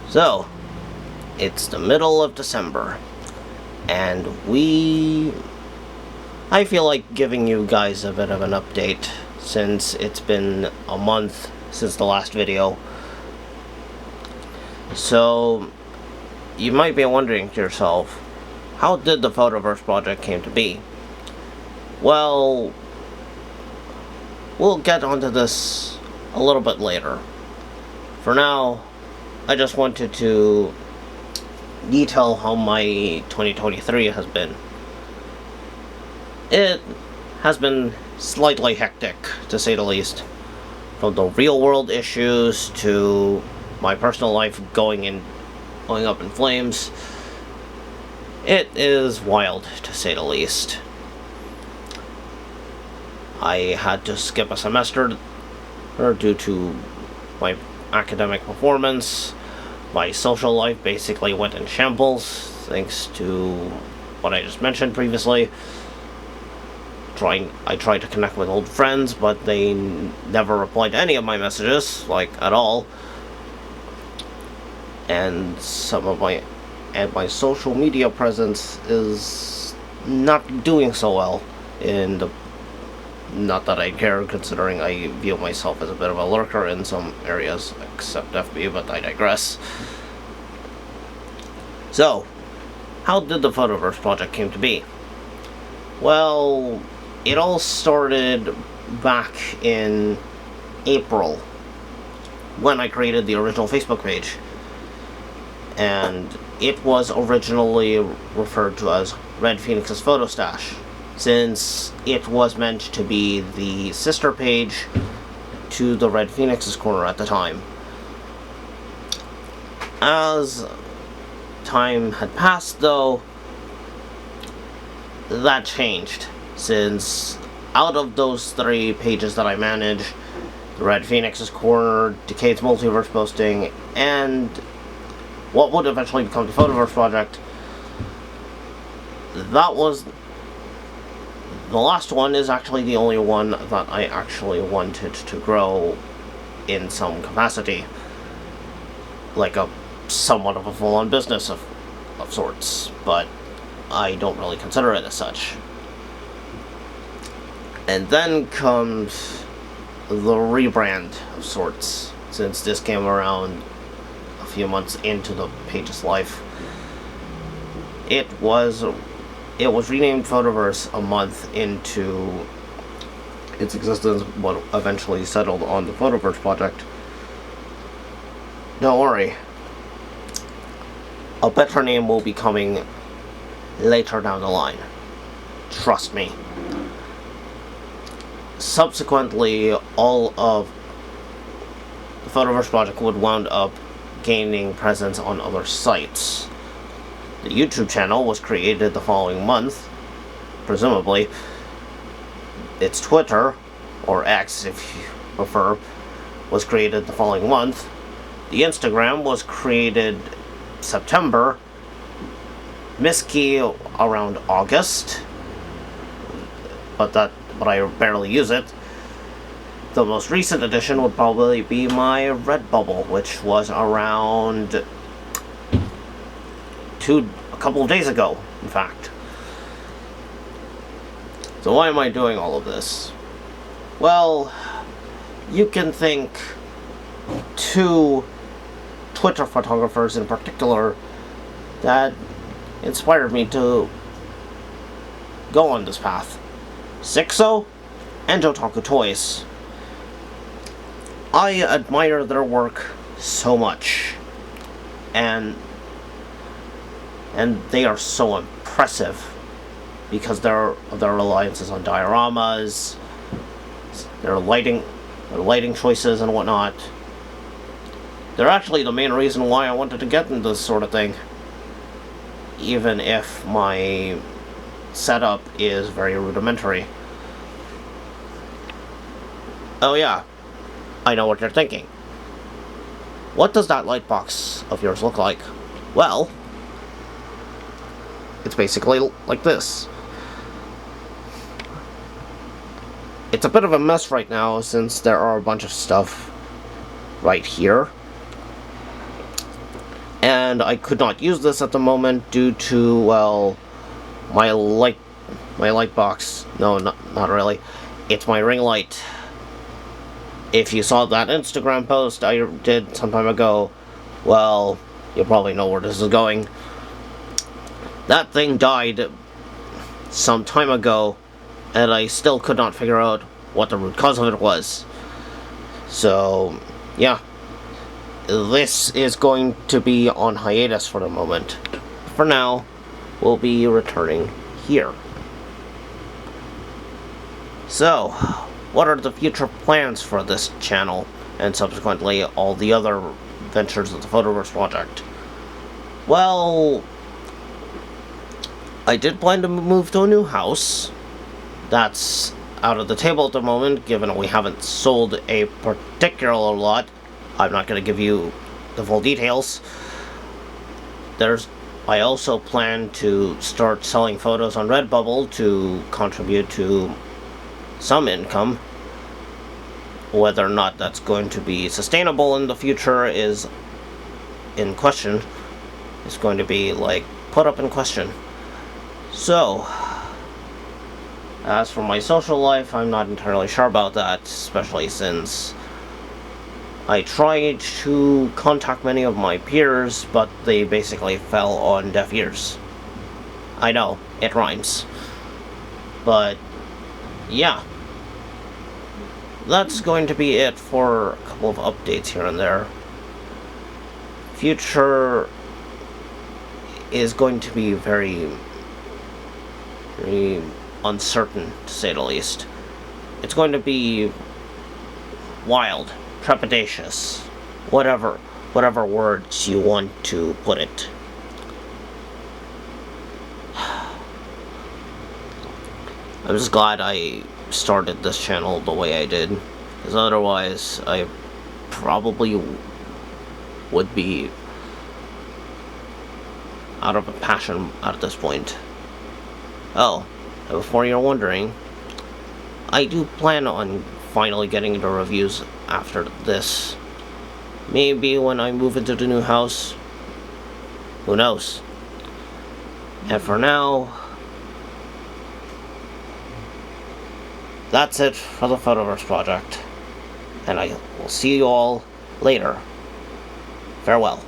So, it's the middle of December, and I feel like giving you guys a bit of an update since it's been a month since the last video. So, you might be wondering to yourself, how did the Photoverse project came to be? Well, we'll get onto this a little bit later. For now, I just wanted to detail how my 2023 has been. It has been slightly hectic, to say the least. From the real world issues to my personal life going up in flames. It is wild, to say the least. I had to skip a semester due to my academic performance. My social life basically went in shambles, thanks to what I just mentioned previously. I tried to connect with old friends, but they never replied to any of my messages, like, at all. And my social media presence is not doing so well not that I care, considering I view myself as a bit of a lurker in some areas, except FB, but I digress. So, how did the Photoverse project came to be? Well, it all started back in April, when I created the original Facebook page. And it was originally referred to as Red Phoenix's Photo Stash, since it was meant to be the sister page to the Red Phoenix's Corner at the time. As time had passed, though, that changed, since out of those 3 pages that I manage, the Red Phoenix's Corner, Decade's Multiverse Posting, and what would eventually become the Photoverse project, the last one is actually the only one that I actually wanted to grow in some capacity. Like somewhat of a full-on business of sorts, but I don't really consider it as such. And then comes the rebrand of sorts, since this came around a few months into the page's life. It was renamed Photoverse a month into its existence, but eventually settled on the Photoverse project. Don't worry, a better name will be coming later down the line. Trust me. Subsequently, all of the Photoverse project would wound up gaining presence on other sites. The YouTube channel was created the following month, presumably. Its Twitter, or X if you prefer, was created the following month. The Instagram was created September. Misskey around August, but I barely use it. The most recent addition would probably be my Redbubble, which was around a couple of days ago, in fact. So why am I doing all of this? Well, you can thank 2 Twitter photographers in particular that inspired me to go on this path. Sixo and Otaku Toys. I admire their work so much, and they are so impressive because their reliances on dioramas, their lighting choices and whatnot. They're actually the main reason why I wanted to get into this sort of thing, even if my setup is very rudimentary. Oh yeah, I know what you're thinking. What does that light box of yours look like? Well, it's basically like this. It's a bit of a mess right now since there are a bunch of stuff right here. and I could not use this at the moment due to, well, my light box. No, not really. It's my ring light. If you saw that Instagram post I did some time ago, well, you probably know where this is going. That thing died some time ago, and I still could not figure out what the root cause of it was. So, yeah. This is going to be on hiatus for the moment. For now, we'll be returning here. So, what are the future plans for this channel, and subsequently all the other ventures of the Photoverse project? Well, I did plan to move to a new house. That's out of the table at the moment, given we haven't sold a particular lot. I'm not going to give you the full details. I also plan to start selling photos on Redbubble to contribute to some income. Whether or not that's going to be sustainable in the future is in question. It's going to be, like, put up in question. So, as for my social life, I'm not entirely sure about that, especially since I tried to contact many of my peers, but they basically fell on deaf ears. I know, it rhymes. But, yeah. That's going to be it for a couple of updates here and there. Future is going to be very uncertain, to say the least. It's going to be wild, trepidatious, whatever words you want to put it. I'm just glad I started this channel the way I did, because otherwise I probably would be out of a passion at this point. Oh, before you're wondering, I do plan on finally getting into reviews after this. Maybe when I move into the new house. Who knows? And for now, that's it for the Photoverse project. And I will see you all later. Farewell.